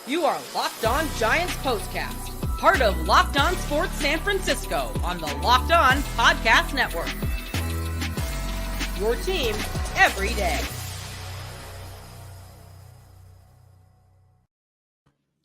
You are Locked On Giants Postcast, part of Locked On Sports San Francisco on the Locked On Podcast Network. Your team every day.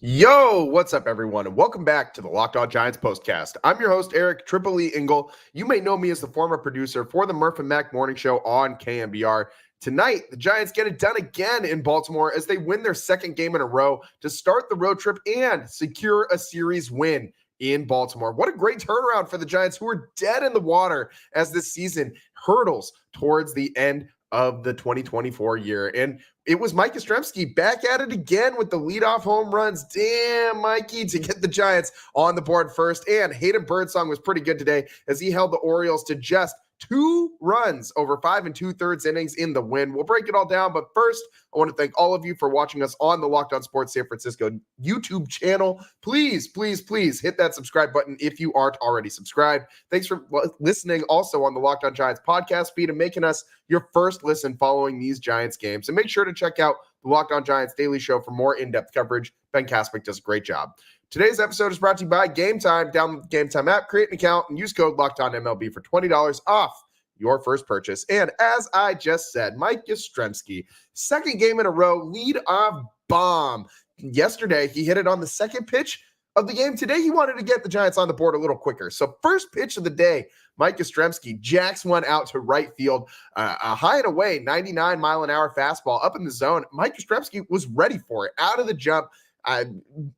Yo, what's up, everyone, and welcome back to the Locked On Giants Postcast. I'm your host, Eric Tripoli Engel. You may know me as the former producer for the Murph and Mac Morning Show on KMBR. Tonight, the Giants get it done again in Baltimore as they win their second game in a row to start the road trip and secure a series win in Baltimore. What a great turnaround for the Giants, who are dead in the water as this season hurdles towards the end of the 2024 year. And it was Mike Yastrzemski back at it again with the leadoff home runs. Damn, Mikey, to get the Giants on the board first. And Hayden Birdsong was pretty good today as he held the Orioles to just 2 runs over 5 2/3 innings in the win. We'll break it all down, but first, I want to thank all of you for watching us on the Locked On Sports San Francisco YouTube channel. Please, please, please hit that subscribe button if you aren't already subscribed. Thanks for listening also on the Locked On Giants podcast feed and making us your first listen following these Giants games. And make sure to check out the Locked On Giants Daily Show for more in-depth coverage. Ben Kaspick does a great job. Today's episode is brought to you by Game Time. Download the Game Time app, create an account, and use code LOCKEDONMLB for $20 off your first purchase. And as I just said, Mike Yastrzemski, second game in a row, lead-off bomb. Yesterday, he hit it on the second pitch of the game. Today, he wanted to get the Giants on the board a little quicker. So first pitch of the day, Mike Yastrzemski jacks one out to right field, a high and away 99-mile-an-hour fastball up in the zone. Mike Yastrzemski was ready for it out of the jump.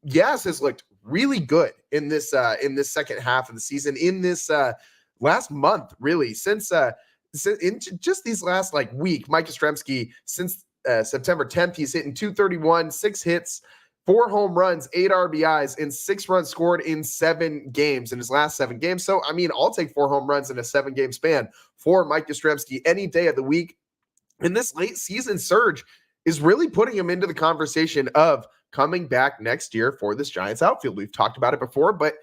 Yaz has looked really good in this second half of the season, in this last month, really, since in just these last week. Mike Yastrzemski, since September 10th, he's hitting .231, 6 hits, 4 home runs, 8 RBIs, and 6 runs scored in 7 games in his last 7 games. So, I mean, I'll take 4 home runs in a 7-game span for Mike Yastrzemski any day of the week. And this late season surge is really putting him into the conversation of coming back next year for this Giants outfield. We've talked about it before, but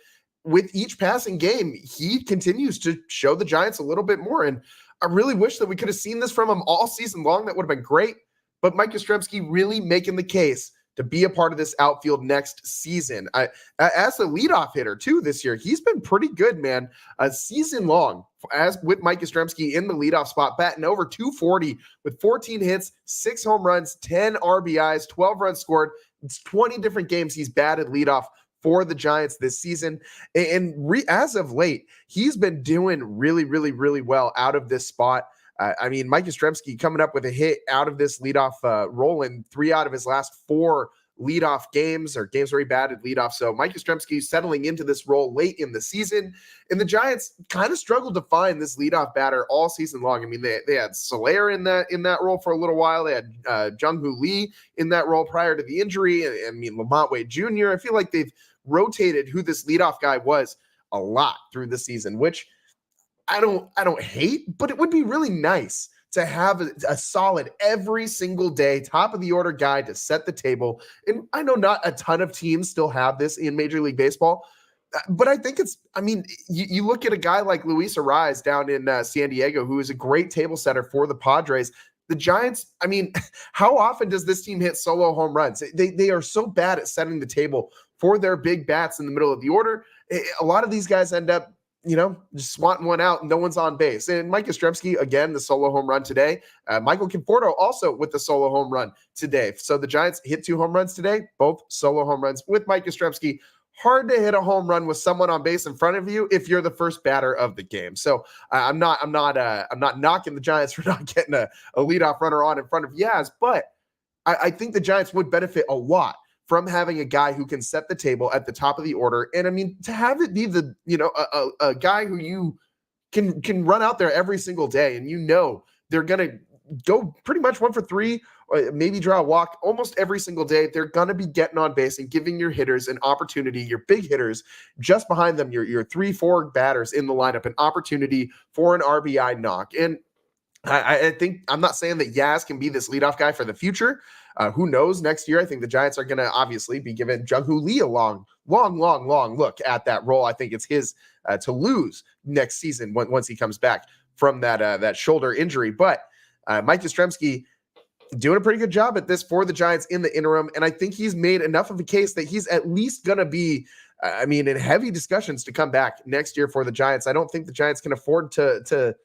with each passing game, he continues to show the Giants a little bit more. And I really wish that we could have seen this from him all season long. That would have been great. But Mike Yastrzemski really making the case to be a part of this outfield next season. As a leadoff hitter, too, this year, he's been pretty good, man. A season long, as with Mike Yastrzemski in the leadoff spot, batting over .240 with 14 hits, 6 home runs, 10 RBIs, 12 runs scored. It's 20 different games he's batted leadoff for the Giants this season. And as of late, he's been doing really, really, really well out of this spot. I mean, Mike Yastrzemski coming up with a hit out of this leadoff role in 3 out of his last 4 leadoff games, or games where he batted leadoff. So Mike Yastrzemski settling into this role late in the season. And the Giants kind of struggled to find this leadoff batter all season long. I mean, they had Soler in that role for a little while. They had Jung-Hoo Lee in that role prior to the injury. I mean, Lamont Wade Jr. I feel like they've rotated who this leadoff guy was a lot through the season, which I don't hate, but it would be really nice to have a solid every single day, top of the order guy to set the table. And I know not a ton of teams still have this in Major League Baseball, but I think you look at a guy like Luis Arraez down in San Diego, who is a great table setter for the Padres. The Giants, I mean, how often does this team hit solo home runs? They are so bad at setting the table for their big bats in the middle of the order. A lot of these guys end up, just swatting one out and no one's on base. And Mike Yastrzemski, again, the solo home run today. Michael Conforto also with the solo home run today. So the Giants hit 2 home runs today, both solo home runs with Mike Yastrzemski. Hard to hit a home run with someone on base in front of you if you're the first batter of the game. So I'm not knocking the Giants for not getting a leadoff runner on in front of Yaz, but I think the Giants would benefit a lot from having a guy who can set the table at the top of the order. And I mean, to have it be a guy who you can run out there every single day, and they're going to go pretty much 1 for 3, or maybe draw a walk almost every single day. They're going to be getting on base and giving your hitters an opportunity, your big hitters just behind them, your 3-4 batters in the lineup, an opportunity for an RBI knock. And I think, I'm not saying that Yaz can be this leadoff guy for the future. Who knows next year? I think the Giants are going to obviously be giving Jung-Hoo Lee a long look at that role. I think it's his to lose next season once he comes back from that shoulder injury. But Mike Yastrzemski, doing a pretty good job at this for the Giants in the interim. And I think he's made enough of a case that he's at least going to be, in heavy discussions to come back next year for the Giants. I don't think the Giants can afford to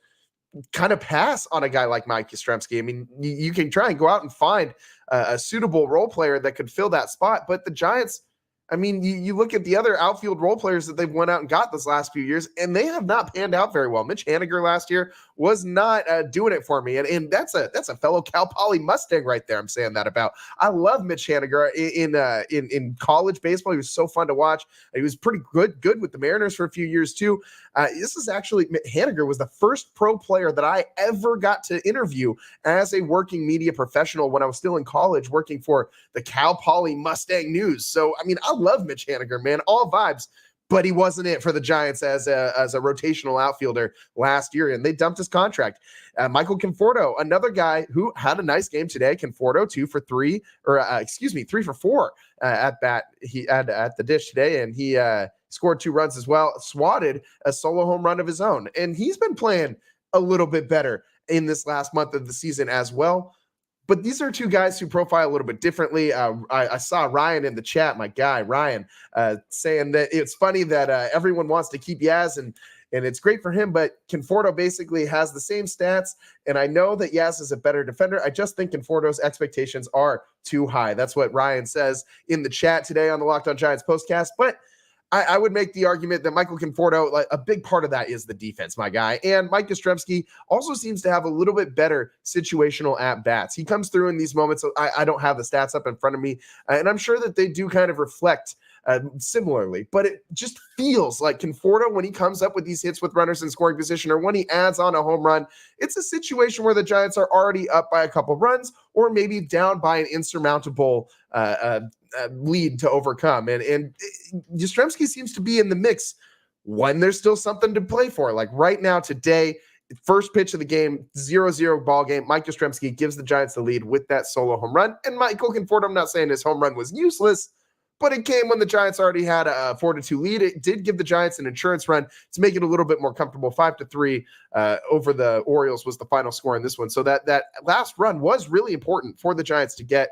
kind of pass on a guy like Mike Yastrzemski. I mean, you can try and go out and find a suitable role player that could fill that spot, but the Giants, I mean, you look at the other outfield role players that they've went out and got this last few years, and they have not panned out very well. Mitch Haniger last year was not doing it for me, and that's a fellow Cal Poly Mustang right there. I'm saying that about. I love Mitch Haniger in college baseball. He was so fun to watch. He was pretty good with the Mariners for a few years too. This is actually Haniger was the first pro player that I ever got to interview as a working media professional when I was still in college, working for the Cal Poly Mustang News. So I mean, I love Mitch Haniger, man, all vibes. But he wasn't it for the Giants as a rotational outfielder last year, and they dumped his contract. Michael Conforto, another guy who had a nice game today. Conforto 3 for 4 at bat. He at the dish today, and he scored 2 runs as well. Swatted a solo home run of his own, and he's been playing a little bit better in this last month of the season as well. But these are 2 guys who profile a little bit differently. I saw Ryan in the chat, my guy, Ryan, saying that it's funny that everyone wants to keep Yaz, and it's great for him, but Conforto basically has the same stats, and I know that Yaz is a better defender. I just think Conforto's expectations are too high. That's what Ryan says in the chat today on the Locked On Giants postcast, but I would make the argument that Michael Conforto, like a big part of that is the defense, my guy. And Mike Yastrzemski also seems to have a little bit better situational at-bats. He comes through in these moments. So I don't have the stats up in front of me, and I'm sure that they do kind of reflect similarly, but it just feels like Conforto, when he comes up with these hits with runners in scoring position, or when he adds on a home run, it's a situation where the Giants are already up by a couple runs, or maybe down by an insurmountable lead to overcome. And Yastrzemski seems to be in the mix when there's still something to play for. Like right now, today, first pitch of the game, 0-0 ball game. Mike Yastrzemski gives the Giants the lead with that solo home run. And Michael Conforto, I'm not saying his home run was useless, but it came when the Giants already had a 4-2 lead. It did give the Giants an insurance run to make it a little bit more comfortable. 5-3 over the Orioles was the final score in this one. So that last run was really important for the Giants to get.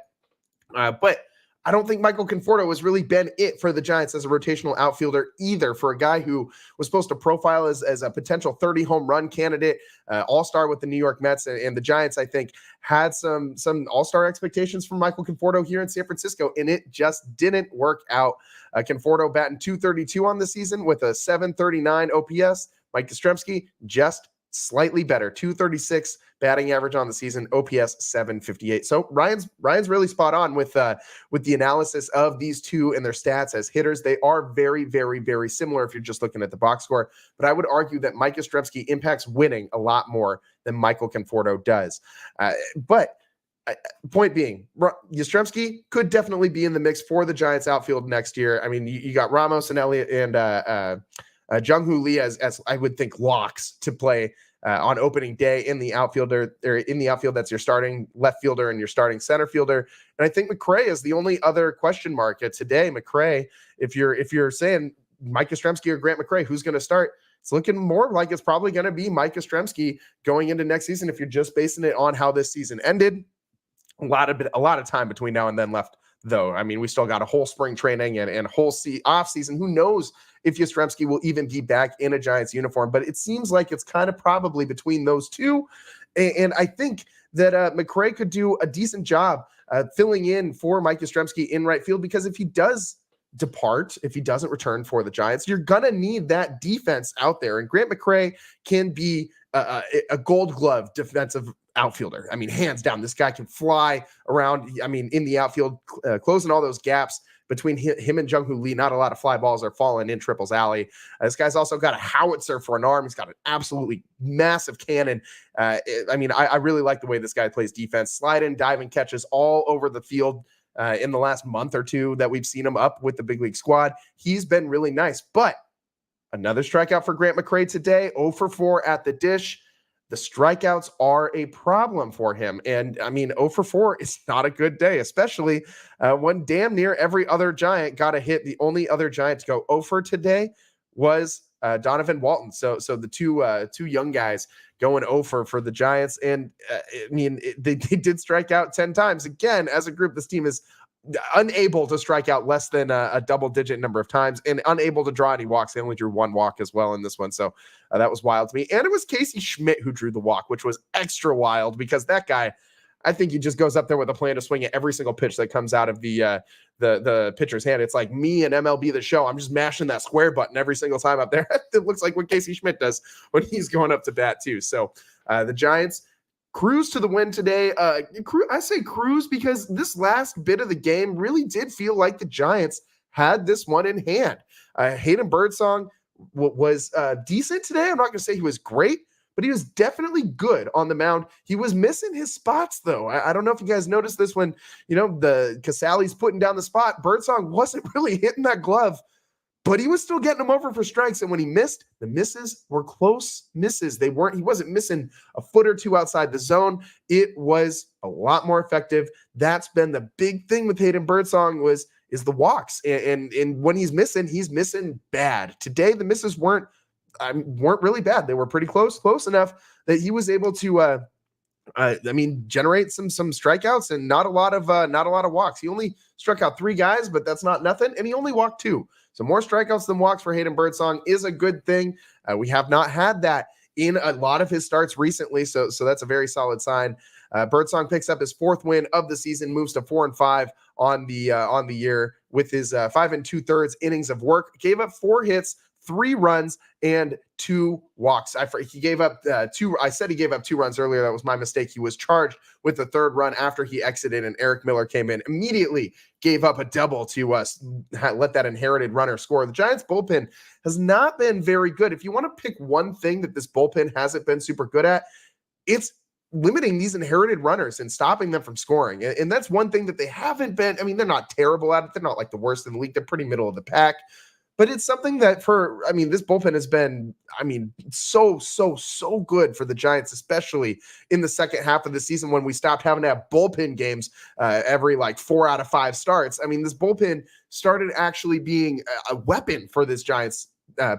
But I don't think Michael Conforto has really been it for the Giants as a rotational outfielder either, for a guy who was supposed to profile as a potential 30 home run candidate, all-star with the New York Mets. And the Giants, I think, had some all-star expectations from Michael Conforto here in San Francisco, and it just didn't work out. Conforto batting .232 on the season with a .739 OPS. Mike Yastrzemski just slightly better, .236 batting average on the season, OPS .758. So Ryan's really spot on with the analysis of these two and their stats as hitters. They are very, very, very similar if you're just looking at the box score. But I would argue that Mike Yastrzemski impacts winning a lot more than Michael Conforto does. Point being, Yastrzemski could definitely be in the mix for the Giants outfield next year. I mean, you got Ramos and Elliott and Jung-Hoo Lee as I would think locks to play on opening day in the outfield. That's your starting left fielder and your starting center fielder. And I think McRae is the only other question mark today. McRae, if you're saying Mike Yastrzemski or Grant McRae, who's going to start? It's looking more like it's probably going to be Mike Yastrzemski going into next season. If you're just basing it on how this season ended, a lot of time between now and then left, though. I mean, we still got a whole spring training and a whole off season. Who knows if Yastrzemski will even be back in a Giants uniform, but it seems like it's kind of probably between those two. And I think that McRae could do a decent job filling in for Mike Yastrzemski in right field, because if he does depart, if he doesn't return for the Giants, you're going to need that defense out there. And Grant McRae can be a Gold Glove defensive outfielder. I mean, hands down, this guy can fly around. I mean, in the outfield, closing all those gaps between him and Jung-Hoo Lee. Not a lot of fly balls are falling in Triple's alley. This guy's also got a howitzer for an arm. He's got an absolutely massive cannon. I really like the way this guy plays defense. Slide in, diving catches all over the field in the last month or two that we've seen him up with the big league squad. He's been really nice. But another strikeout for Grant McRae today, 0 for 4 at the dish. The strikeouts are a problem for him. And I mean, 0 for 4 is not a good day, especially when damn near every other Giant got a hit. The only other Giant to go 0 for today was Donovan Walton. So the two young guys going over for the Giants. And they did strike out 10 times. Again, as a group, this team is unable to strike out less than a double-digit number of times and unable to draw any walks. They only drew one walk as well in this one. So that was wild to me. And it was Casey Schmidt who drew the walk, which was extra wild because that guy, I think he just goes up there with a plan to swing at every single pitch that comes out of the pitcher's hand. It's like me and MLB The Show. I'm just mashing that square button every single time up there. It looks like what Casey Schmidt does when he's going up to bat too. So the Giants cruise to the win today. I say cruise because this last bit of the game really did feel like the Giants had this one in hand. Hayden Birdsong was decent today. I'm not going to say he was great, but he was definitely good on the mound. He was missing his spots, though. I don't know if you guys noticed this when, the Casale's putting down the spot. Birdsong wasn't really hitting that glove, but he was still getting them over for strikes. And when he missed, the misses were close misses. He wasn't missing a foot or two outside the zone. It was a lot more effective. That's been the big thing with Hayden Birdsong is the walks. And when he's missing bad. Today, the misses weren't really bad. They were pretty close enough that he was able to, generate some strikeouts and not a lot of walks. He only struck out 3 guys, but that's not nothing. And he only walked 2. So more strikeouts than walks for Hayden Birdsong is a good thing. We have not had that in a lot of his starts recently. So that's a very solid sign. Birdsong picks up his 4th win of the season, moves to 4-5 on the year with his 5 2/3 innings of work. Gave up 4 hits, 3 runs, and 2 walks. He gave up 2. I said he gave up 2 runs earlier. That was my mistake. He was charged with the 3rd run after he exited, and Eric Miller came in, immediately gave up a double to let that inherited runner score. The Giants bullpen has not been very good. If you want to pick one thing that this bullpen hasn't been super good at, it's limiting these inherited runners and stopping them from scoring. And that's one thing that they haven't been. They're not terrible at it. They're not like the worst in the league. They're pretty middle of the pack. But it's something that this bullpen has been, so good for the Giants, especially in the second half of the season when we stopped having to have bullpen games every 4 out of 5 starts. This bullpen started actually being a weapon for this Giants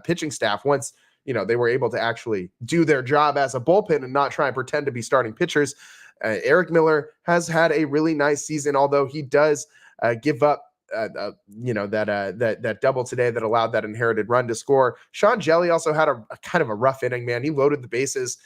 pitching staff once, they were able to actually do their job as a bullpen and not try and pretend to be starting pitchers. Eric Miller has had a really nice season, although he does give up that double today that allowed that inherited run to score. Sean Jelly also had a kind of a rough inning, man. He loaded the bases,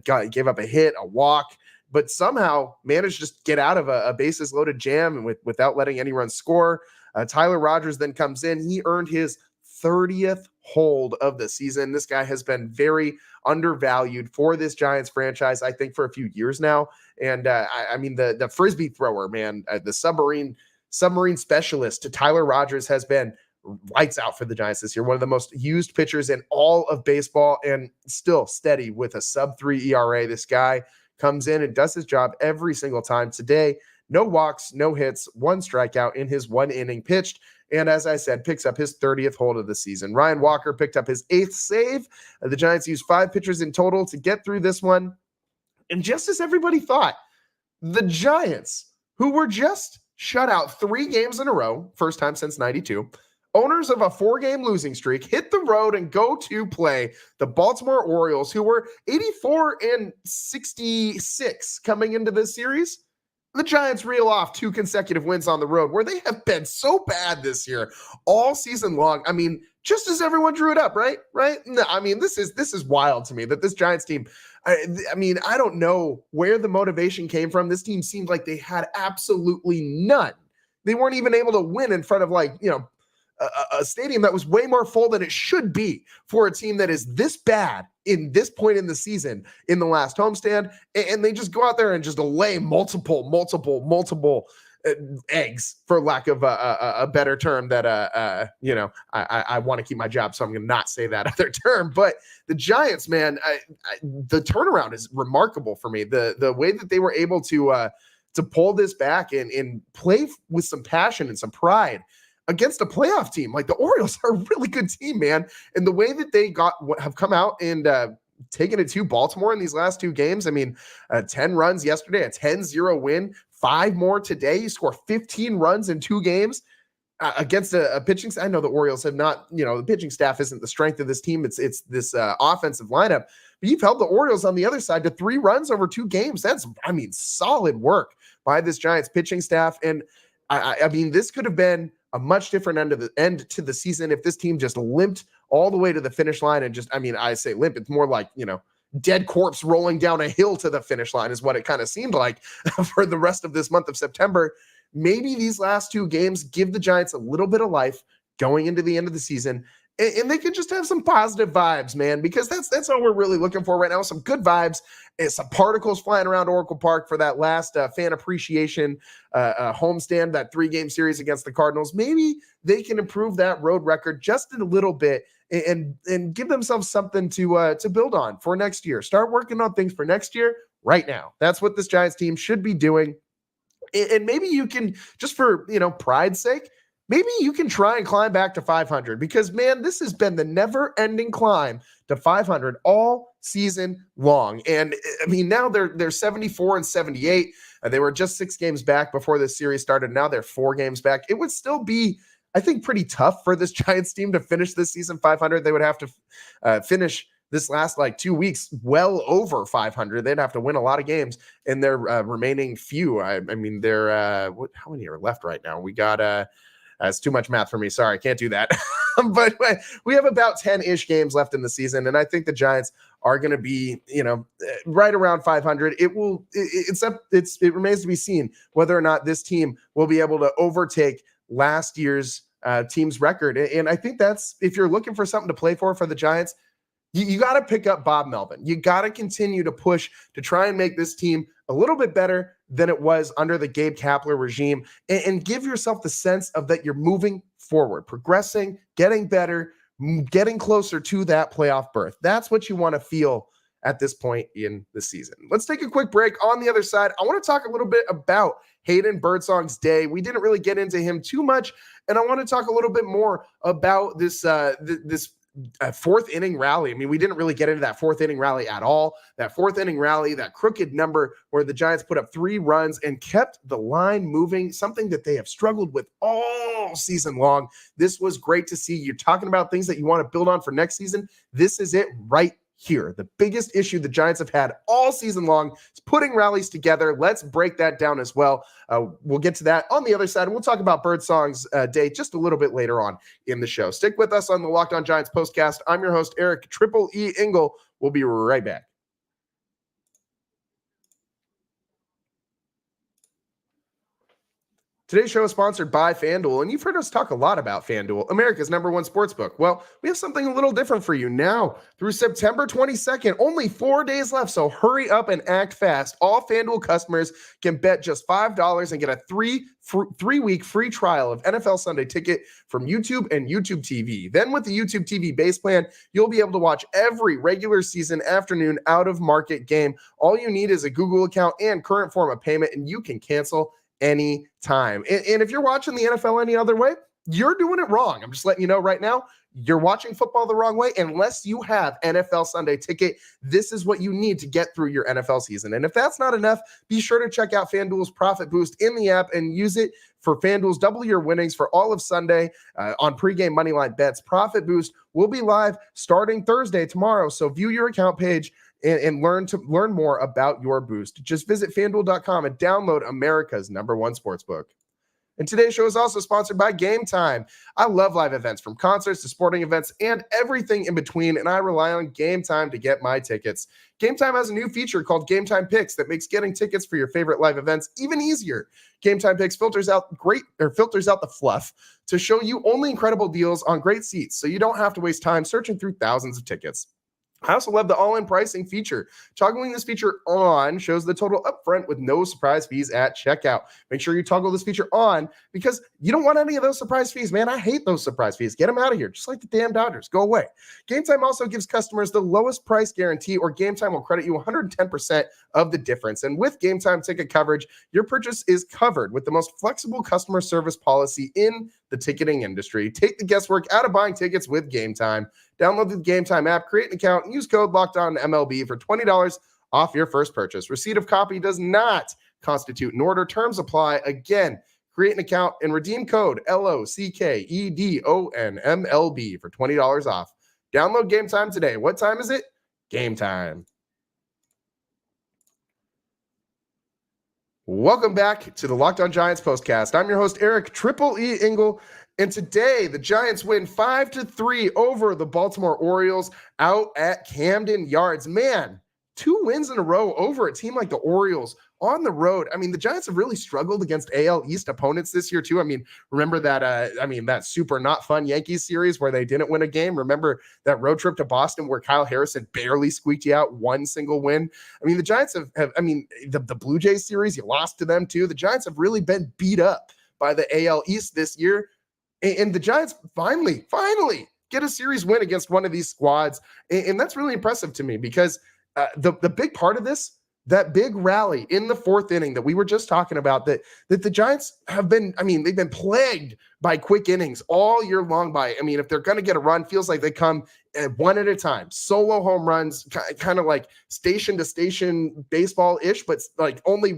gave up a hit, a walk, but somehow managed to just get out of a bases loaded jam without letting any runs score. Tyler Rogers then comes in. He earned his 30th hold of the season. This guy has been very undervalued for this Giants franchise, I think, for a few years now. And the Frisbee thrower, man, the submarine specialist to Tyler Rogers has been lights out for the Giants this year. One of the most used pitchers in all of baseball and still steady with a sub-3 ERA. This guy comes in and does his job every single time. Today, no walks, no hits, 1 strikeout in his 1 inning pitched. And as I said, picks up his 30th hold of the season. Ryan Walker picked up his 8th save. The Giants used 5 pitchers in total to get through this one. And just as everybody thought, the Giants, who were just shut out 3 games in a row, first time since 92, owners of a 4-game losing streak, hit the road and go to play the Baltimore Orioles, who were 84-66 coming into this series. The Giants reel off 2 consecutive wins on the road, where they have been so bad this year all season long. Just as everyone drew it up, right? No, this is wild to me that this Giants team, I don't know where the motivation came from. This team seemed like they had absolutely none. They weren't even able to win in front of a stadium that was way more full than it should be for a team that is this bad in this point in the season in the last homestand. And they just go out there and just lay multiple eggs, for lack of a better term that, I want to keep my job, so I'm going to not say that other term. But the Giants, man, the turnaround is remarkable for me. The way that they were able to pull this back and play with some passion and some pride against a playoff team. Like, the Orioles are a really good team, man. And the way that they have come out and taken it to Baltimore in these last 2 games. 10 runs yesterday, a 10-0 win, 5 more today. You score 15 runs in 2 games. against a pitching. I know the Orioles have not, the pitching staff isn't the strength of this team. It's this offensive lineup. But you've held the Orioles on the other side to 3 runs over 2 games. That's, solid work by this Giants pitching staff. And I mean, this could have been a much different end to the season if this team just limped all the way to the finish line and I say limp. It's more like, dead corpse rolling down a hill to the finish line is what it kind of seemed like for the rest of this month of September. Maybe these last 2 games give the Giants a little bit of life going into the end of the season, and they can just have some positive vibes, man, because that's all we're really looking for right now. Some good vibes and some particles flying around Oracle Park for that last fan appreciation homestand, that 3-game series against the Cardinals. Maybe they can improve that road record just a little bit and give themselves something to build on for next year. Start working on things for next year right now. That's what this Giants team should be doing. And maybe you can, just for, pride's sake, maybe you can try and climb back to 500 because, man, this has been the never-ending climb to 500 all season long. And, now they're 74 and 78. They were just 6 games back before this series started. Now they're 4 games back. It would still be, I think, pretty tough for this Giants team to finish this season 500. They would have to finish this last 2 weeks well over 500. They'd have to win a lot of games in their remaining few. They're how many are left right now? We got it's too much math for me. Sorry, I can't do that. But we have about 10-ish games left in the season, and I think the Giants are going to be, right around 500. It remains to be seen whether or not this team will be able to overtake last year's team's record. And I think that's, if you're looking for something to play for the Giants, you got to pick up Bob Melvin. You got to continue to push to try and make this team a little bit better than it was under the Gabe Kapler regime, and give yourself the sense of that you're moving forward, progressing, getting better, getting closer to that playoff berth. That's what you want to feel at this point in the season. Let's take a quick break. On the other side, I want to talk a little bit about Hayden Birdsong's day. We didn't really get into him too much, and I want to talk a little bit more about this fourth inning rally. We didn't really get into that 4th inning rally at all. That 4th inning rally, that crooked number where the Giants put up 3 runs and kept the line moving, something that they have struggled with all season long. This was great to see. You're talking about things that you want to build on for next season. This is it right here. The biggest issue the Giants have had all season long is putting rallies together. Let's break that down as well. We'll get to that on the other side. We'll talk about Birdsong's day just a little bit later on in the show. Stick with us on the Locked On Giants postcast. I'm your host, Eric Triple E Engel. We'll be right back. Today's show is sponsored by FanDuel, and you've heard us talk a lot about FanDuel, America's #1 sportsbook. Well, we have something a little different for you now. Through September 22nd, only 4 days left, so hurry up and act fast. All FanDuel customers can bet just $5 and get a three-week free trial of NFL Sunday Ticket from YouTube and YouTube TV. Then with the YouTube TV base plan, you'll be able to watch every regular season afternoon out-of-market game. All you need is a Google account and current form of payment, and you can cancel any time. And if you're watching the NFL any other way, you're doing it wrong. I'm just letting you know right now, you're watching football the wrong way. Unless you have NFL Sunday Ticket, this is what you need to get through your NFL season. And if that's not enough, be sure to check out FanDuel's Profit Boost in the app and use it for FanDuel's double your winnings for all of Sunday on pregame moneyline bets. Profit Boost will be live starting Thursday, tomorrow. So view your account page and learn more about your boost. Just visit FanDuel.com and download America's #1 sportsbook. And today's show is also sponsored by Game Time. I love live events, from concerts to sporting events and everything in between, and I rely on Game Time to get my tickets. Game Time has a new feature called Game Time Picks that makes getting tickets for your favorite live events even easier. Game Time Picks filters out the fluff to show you only incredible deals on great seats, so you don't have to waste time searching through thousands of tickets. I also love the all-in pricing feature. Toggling this feature on shows the total upfront with no surprise fees at checkout. Make sure you toggle this feature on because you don't want any of those surprise fees, man. I hate those surprise fees. Get them out of here, just like the damn Dodgers. Go away. Game Time also gives customers the lowest price guarantee, or Game Time will credit you 110% of the difference. And with Game Time ticket coverage, your purchase is covered with the most flexible customer service policy in the ticketing industry. Take the guesswork out of buying tickets with Game Time. Download the Game Time app, create an account, and use code LOCKEDONMLB for $20 off your first purchase. Receipt of copy does not constitute an order. Terms apply. Again, create an account, and redeem code LOCKEDONMLB for $20 off. Download Game Time today. What time is it? Game time. Welcome back to the Locked On Giants postcast. I'm your host, Eric Triple E Engel, and today the Giants win 5-3 over the Baltimore Orioles out at Camden Yards. Man, 2 wins in a row over a team like the Orioles on the road. I mean, the Giants have really struggled against AL East opponents this year too. I mean, remember that, that super not fun Yankees series where they didn't win a game? Remember that road trip to Boston where Kyle Harrison barely squeaked you out one single win? I mean, the Giants have the Blue Jays series, you lost to them too. The Giants have really been beat up by the AL East this year. And the Giants finally get a series win against one of these squads. And that's really impressive to me because the big part of this, that big rally in the 4th inning that we were just talking about, that the Giants have been, they've been plagued by quick innings all year long if they're going to get a run, feels like they come one at a time, solo home runs, kind of like station to station baseball-ish, but like only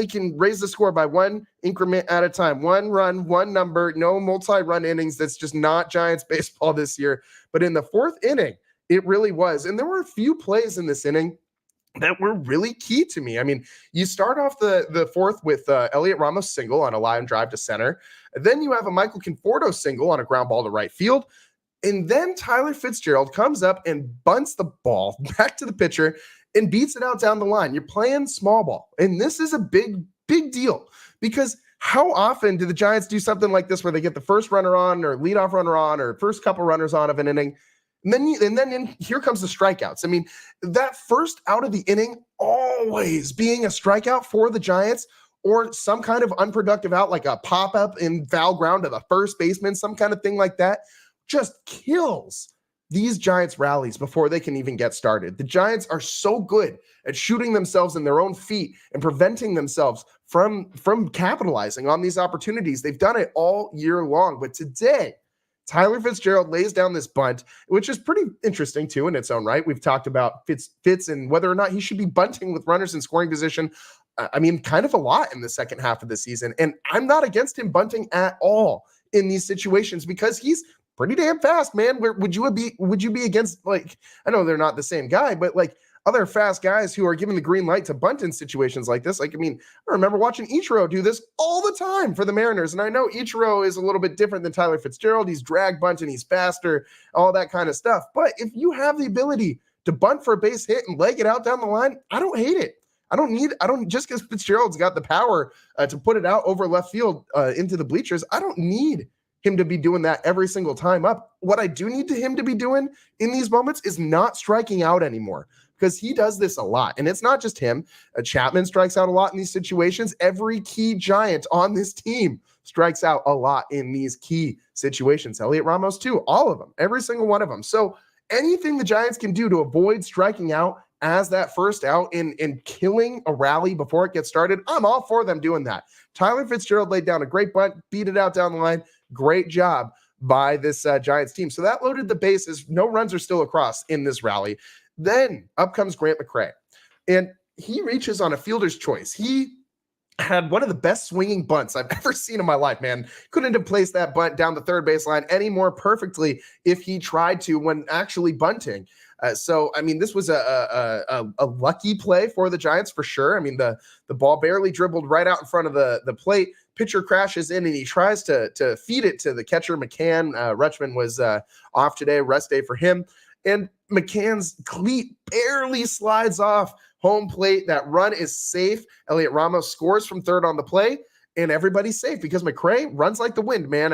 can raise the score by one increment at a time, one run, one number, no multi-run innings. That's just not Giants baseball this year. But in the 4th inning, it really was. And there were a few plays in this inning that were really key to me. I mean, you start off the 4th with Elliot Ramos single on a line drive to center. Then you have a Michael Conforto single on a ground ball to right field. And then Tyler Fitzgerald comes up and bunts the ball back to the pitcher and beats it out down the line. You're playing small ball. And this is a big deal because how often do the Giants do something like this where they get the first runner on or leadoff runner on or first couple runners on of an inning? And then here comes the strikeouts. I mean, that first out of the inning always being a strikeout for the Giants or some kind of unproductive out, like a pop-up in foul ground to the first baseman, some kind of thing like that, just kills these Giants rallies before they can even get started. The Giants are so good at shooting themselves in their own feet and preventing themselves from capitalizing on these opportunities. They've done it all year long. But today, Tyler Fitzgerald lays down this bunt, which is pretty interesting too in its own right. We've talked about Fitz and whether or not he should be bunting with runners in scoring position. Kind of a lot in the second half of the season. And I'm not against him bunting at all in these situations because he's pretty damn fast, man. Would you be against, like, I know they're not the same guy, but like other fast guys who are given the green light to bunt in situations like this? Like, I remember watching Ichiro do this all the time for the Mariners. And I know Ichiro is a little bit different than Tyler Fitzgerald. He's drag bunting, he's faster, all that kind of stuff. But if you have the ability to bunt for a base hit and leg it out down the line, I don't hate it. Just because Fitzgerald's got the power to put it out over left field into the bleachers, I don't need him to be doing that every single time up. What I do need him to be doing in these moments is not striking out anymore, because he does this a lot. And it's not just him. Chapman strikes out a lot in these situations. Every key Giant on this team strikes out a lot in these key situations. Elliot Ramos too, all of them, every single one of them. So anything the Giants can do to avoid striking out as that first out in killing a rally before it gets started, I'm all for them doing that. Tyler Fitzgerald laid down a great bunt, beat it out down the line. Great job by this Giants team. So that loaded the bases. No runs are still across in this rally. Then up comes Grant McCray, and he reaches on a fielder's choice. He had one of the best swinging bunts I've ever seen in my life, man. Couldn't have placed that bunt down the third baseline any more perfectly if he tried to when actually bunting. This was a lucky play for the Giants for sure. The ball barely dribbled right out in front of the plate. Pitcher crashes in and he tries to feed it to the catcher, McCann. Rutschman was off today, rest day for him. And McCann's cleat barely slides off home plate. That run is safe. Elliot Ramos scores from third on the play, and everybody's safe because McCray runs like the wind, man.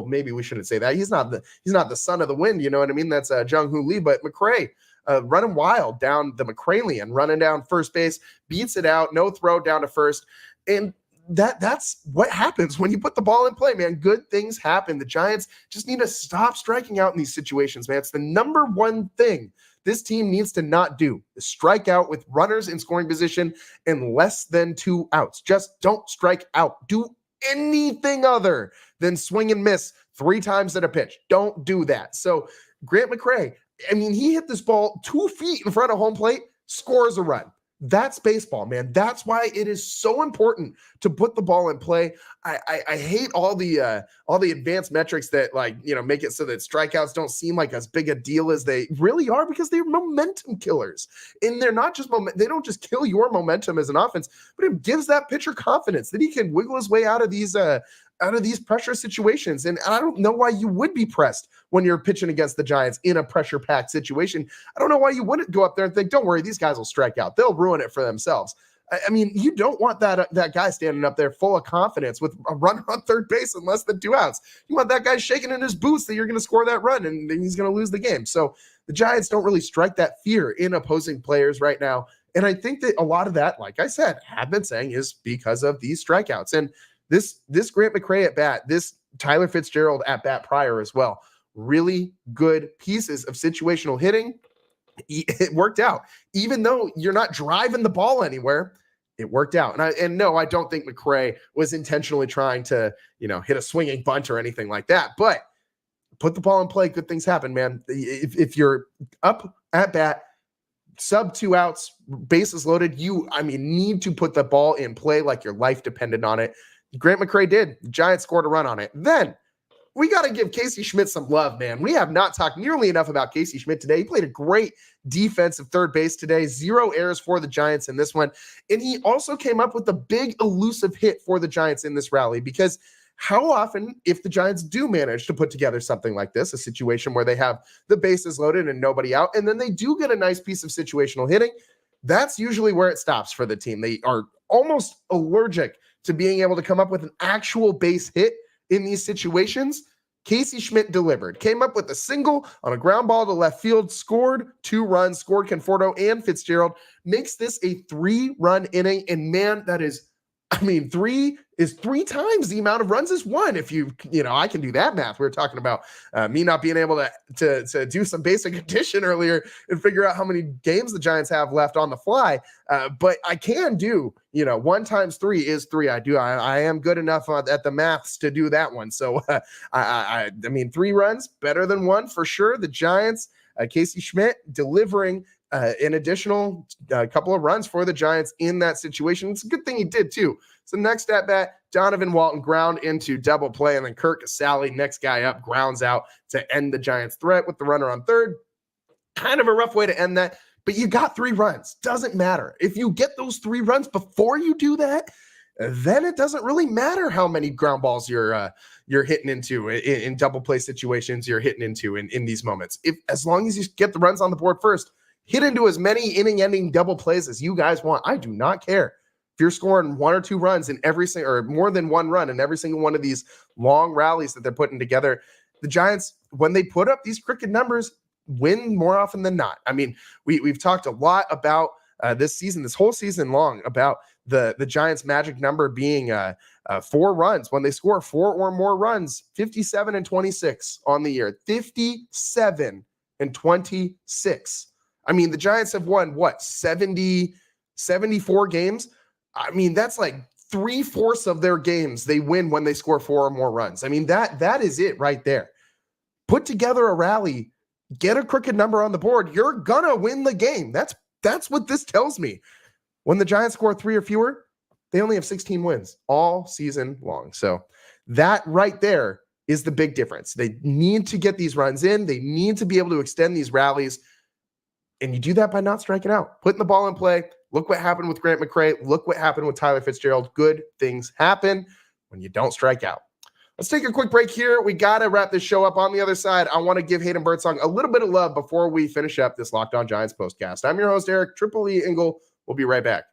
Maybe we shouldn't say that. He's not the son of the wind, you know what I mean? That's Jung-Hoo Lee, but McCray running wild down the McCraylian, running down first base, beats it out, no throw down to first. And that's what happens when you put the ball in play, man. Good things happen. The Giants just need to stop striking out in these situations, man. It's the number one thing this team needs to not do, is strike out with runners in scoring position in less than 2 outs. Just don't strike out. Do anything other than swing and miss 3 times at a pitch. Don't do that. So Grant McCray, he hit this ball 2 feet in front of home plate, scores a run. That's baseball, man. That's why it is so important to put the ball in play. I hate all the advanced metrics that make it so that strikeouts don't seem like as big a deal as they really are, because they're momentum killers. And they're not just they don't just kill your momentum as an offense, but it gives that pitcher confidence that he can wiggle his way out of these pressure situations. And I don't know why you would be pressed when you're pitching against the Giants in a pressure-packed situation. I don't know why you wouldn't go up there and think, don't worry, these guys will strike out. They'll ruin it for themselves. I mean, you don't want that guy standing up there full of confidence with a runner on third base in less than 2 outs. You want that guy shaking in his boots that you're going to score that run and he's going to lose the game. So the Giants don't really strike that fear in opposing players right now. And I think that a lot of that, like I said, have been saying, is because of these strikeouts. And this Grant McCray at bat, this Tyler Fitzgerald at bat prior as well, really good pieces of situational hitting. It worked out. Even though you're not driving the ball anywhere, it worked out. And no, I don't think McCray was intentionally trying to, hit a swinging bunt or anything like that. But put the ball in play, good things happen, man. If you're up at bat, sub 2 outs, bases loaded, you need to put the ball in play like your life depended on it. Grant McCray did. The Giants scored a run on it. Then we got to give Casey Schmidt some love, man. We have not talked nearly enough about Casey Schmidt today. He played a great defensive third base today. 0 errors for the Giants in this one. And he also came up with a big elusive hit for the Giants in this rally, because how often, if the Giants do manage to put together something like this, a situation where they have the bases loaded and nobody out, and then they do get a nice piece of situational hitting, that's usually where it stops for the team. They are almost allergic to being able to come up with an actual base hit in these situations. Casey Schmidt delivered, came up with a single on a ground ball to left field, scored 2 runs, scored Conforto and Fitzgerald, makes this a 3-run inning. And man, that is, 3 is 3 times the amount of runs as 1. If I can do that math. We were talking about me not being able to do some basic addition earlier and figure out how many games the Giants have left on the fly. But I can do, 1 times 3 is 3. I am good enough at the maths to do that one. So 3 runs better than 1 for sure. The Giants, Casey Schmidt delivering an additional couple of runs for the Giants in that situation. It's a good thing he did too. So next at bat, Donovan Walton ground into double play, and then Kirk Casale, next guy up, grounds out to end the Giants' threat with the runner on third. Kind of a rough way to end that, but you got 3 runs. Doesn't matter. If you get those 3 runs before you do that, then it doesn't really matter how many ground balls you're hitting into in double play situations you're hitting into in these moments. As long as you get the runs on the board first, hit into as many inning-ending double plays as you guys want. I do not care if you're scoring 1 or 2 runs in every single, or more than 1 run in every single one of these long rallies that they're putting together. The Giants, when they put up these crooked numbers, win more often than not. We've talked a lot about this whole season long, about the Giants' magic number being 4 runs. When they score 4 or more runs, 57 and 26 on the year. 57 and 26. The Giants have won, 74 games? That's like 3/4 of their games they win when they score 4 or more runs. That is it right there. Put together a rally, get a crooked number on the board, you're gonna win the game. That's what this tells me. When the Giants score 3 or fewer, they only have 16 wins all season long. So that right there is the big difference. They need to get these runs in. They need to be able to extend these rallies. And you do that by not striking out, putting the ball in play. Look what happened with Grant McCray. Look what happened with Tyler Fitzgerald. Good things happen when you don't strike out. Let's take a quick break here. We got to wrap this show up. On the other side, I want to give Hayden Birdsong a little bit of love before we finish up this Locked On Giants postcast. I'm your host, Eric Triple E Engel. We'll be right back.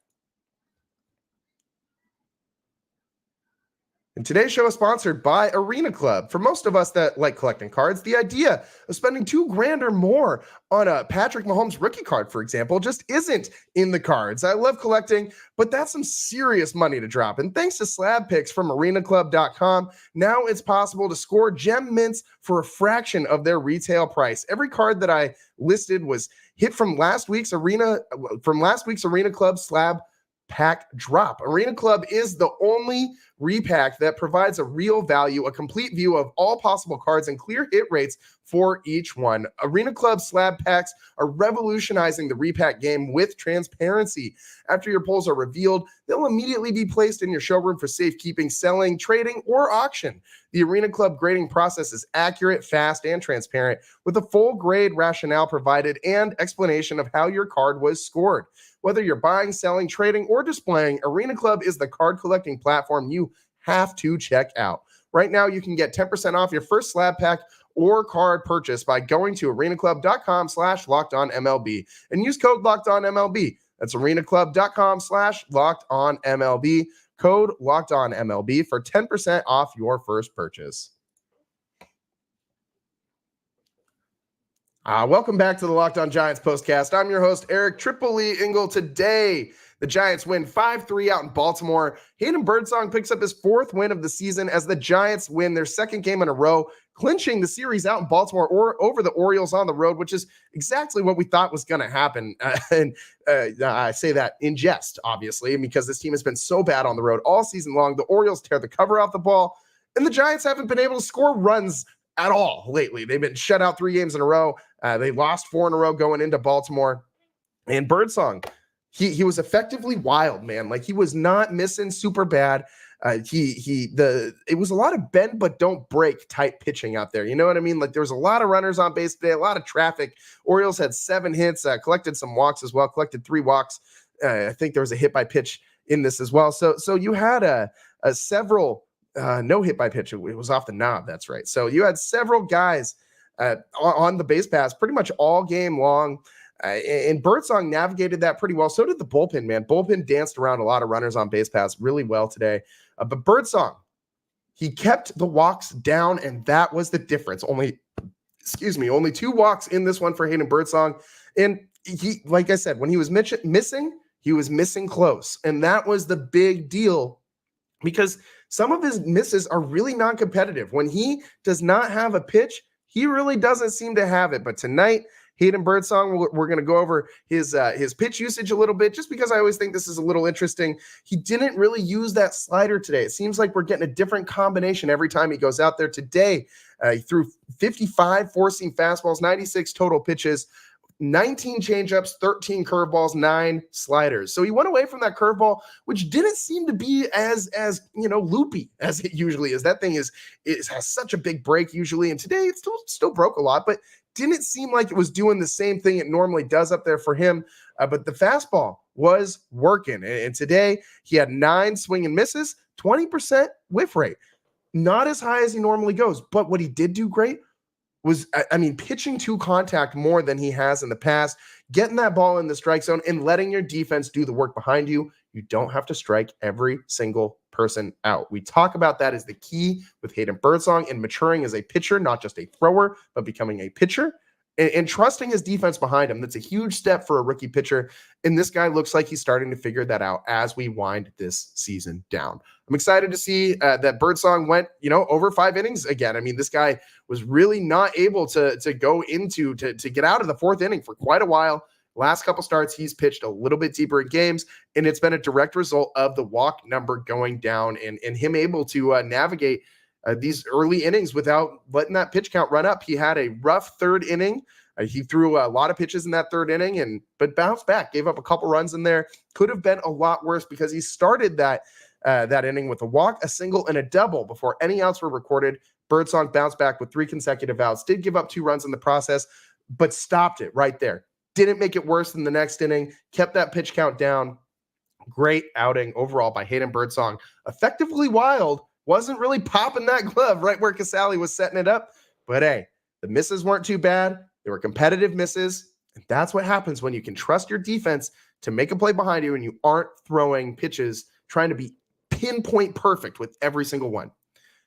And today's show is sponsored by Arena Club. For most of us that like collecting cards, the idea of spending $2,000 or more on a Patrick Mahomes rookie card, for example, just isn't in the cards. I love collecting, but that's some serious money to drop. And thanks to slab picks from arenaclub.com, now it's possible to score gem mints for a fraction of their retail price. Every card that I listed was hit from last week's Arena Club slab pack drop. Arena Club is the only repack that provides a real value, a complete view of all possible cards, and clear hit rates for each one. Arena Club slab packs are revolutionizing the repack game with transparency. After your pulls are revealed, they'll immediately be placed in your showroom for safekeeping, selling, trading, or auction. The Arena Club grading process is accurate, fast, and transparent, with a full grade rationale provided and explanation of how your card was scored. Whether you're buying, selling, trading, or displaying, Arena Club is the card collecting platform you have to check out. Right now, you can get 10% off your first slab pack or card purchase by going to arenaclub.com/lockedonmlb and use code LockedOnMLB. That's arenaclub.com/lockedonmlb. Code LockedOnMLB for 10% off your first purchase. Welcome back to the Locked On Giants postcast. I'm your host, Eric Tripoli Engel. Today, the Giants win 5-3 out in Baltimore. Hayden Birdsong picks up his fourth win of the season as the Giants win their second game in a row, clinching the series out in Baltimore or over the Orioles on the road, which is exactly what we thought was going to happen. I say that in jest, obviously, because this team has been so bad on the road all season long. The Orioles tear the cover off the ball, and the Giants haven't been able to score runs at all lately. They've been shut out 3 games in a row. They lost 4 in a row going into Baltimore. And Birdsong, he was effectively wild, man. Like, he was not missing super bad. It was a lot of bend but don't break type pitching out there. You know what I mean? Like, there was a lot of runners on base today, a lot of traffic. Orioles had 7 hits, collected some walks as well, collected 3 walks. I think there was a hit by pitch in this as well. So you had several no hit by pitch. It was off the knob. That's right. So you had several guys on the base pass pretty much all game long. And Birdsong navigated that pretty well. So did the bullpen, man. Bullpen danced around a lot of runners on base pass really well today. But Birdsong, he kept the walks down, and that was the difference. Only 2 walks in this one for Hayden Birdsong. And he, like I said, when he was missing, he was missing close. And that was the big deal, because some of his misses are really non-competitive. When he does not have a pitch, he really doesn't seem to have it. But tonight, Hayden Birdsong, we're going to go over his pitch usage a little bit, just because I always think this is a little interesting. He didn't really use that slider today. It seems like we're getting a different combination every time he goes out there. Today, he threw 55 four-seam fastballs, 96 total pitches, 19 changeups, 13 curveballs, 9 sliders. So he went away from that curveball, which didn't seem to be as loopy as it usually is. That thing has such a big break usually, and today it still broke a lot, but didn't seem like it was doing the same thing it normally does up there for him. But the fastball was working, and today he had 9 swing and misses, 20% whiff rate. Not as high as he normally goes, but what he did do great was, pitching to contact more than he has in the past, getting that ball in the strike zone and letting your defense do the work behind you. You don't have to strike every single person out. We talk about that as the key with Hayden Birdsong and maturing as a pitcher, not just a thrower, but becoming a pitcher and trusting his defense behind him. That's a huge step for a rookie pitcher. And this guy looks like he's starting to figure that out as we wind this season down. I'm excited to see that Birdsong went, over 5 innings again. I mean, this guy was really not able to go into to get out of the 4th inning for quite a while. Last couple starts, he's pitched a little bit deeper in games, and it's been a direct result of the walk number going down and him able to navigate these early innings without letting that pitch count run up. He had a rough 3rd inning. He threw a lot of pitches in that 3rd inning, but bounced back, gave up a couple runs in there. Could have been a lot worse because he started that inning with a walk, a single, and a double before any outs were recorded. Birdsong bounced back with 3 consecutive outs, did give up 2 runs in the process, but stopped it right there. Didn't make it worse than the next inning, kept that pitch count down. Great outing overall by Hayden Birdsong. Effectively wild, wasn't really popping that glove right where Casale was setting it up. But hey, the misses weren't too bad. They were competitive misses. And that's what happens when you can trust your defense to make a play behind you and you aren't throwing pitches trying to be pinpoint perfect with every single one.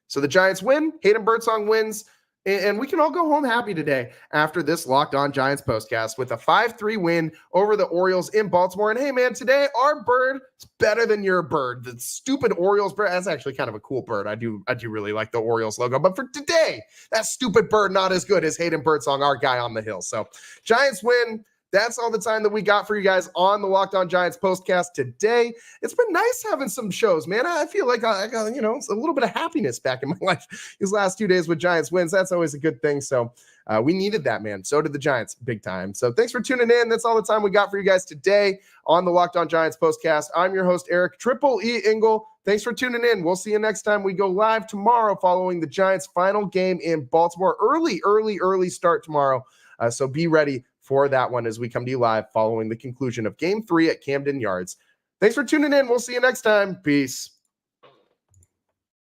So the Giants win. Hayden Birdsong wins. And we can all go home happy today after this Locked On Giants postcast with a 5-3 win over the Orioles in Baltimore. And hey, man, today our bird is better than your bird. The stupid Orioles bird, that's actually kind of a cool bird. I do really like the Orioles logo. But for today, that stupid bird not as good as Hayden Birdsong, our guy on the hill. So Giants win. that's all the time that we got for you guys on the Locked On Giants postcast today. It's been nice having some shows, man. I feel like I got, a little bit of happiness back in my life these last 2 days with Giants wins. That's always a good thing. So we needed that, man. So did the Giants, big time. So thanks for tuning in. That's all the time we got for you guys today on the Locked On Giants postcast. I'm your host, Eric Triple E Engel. Thanks for tuning in. We'll see you next time. We go live tomorrow following the Giants' final game in Baltimore. Early start tomorrow. So be ready for that one as we come to you live following the conclusion of Game 3 at Camden Yards. Thanks for tuning in. We'll see you next time. Peace.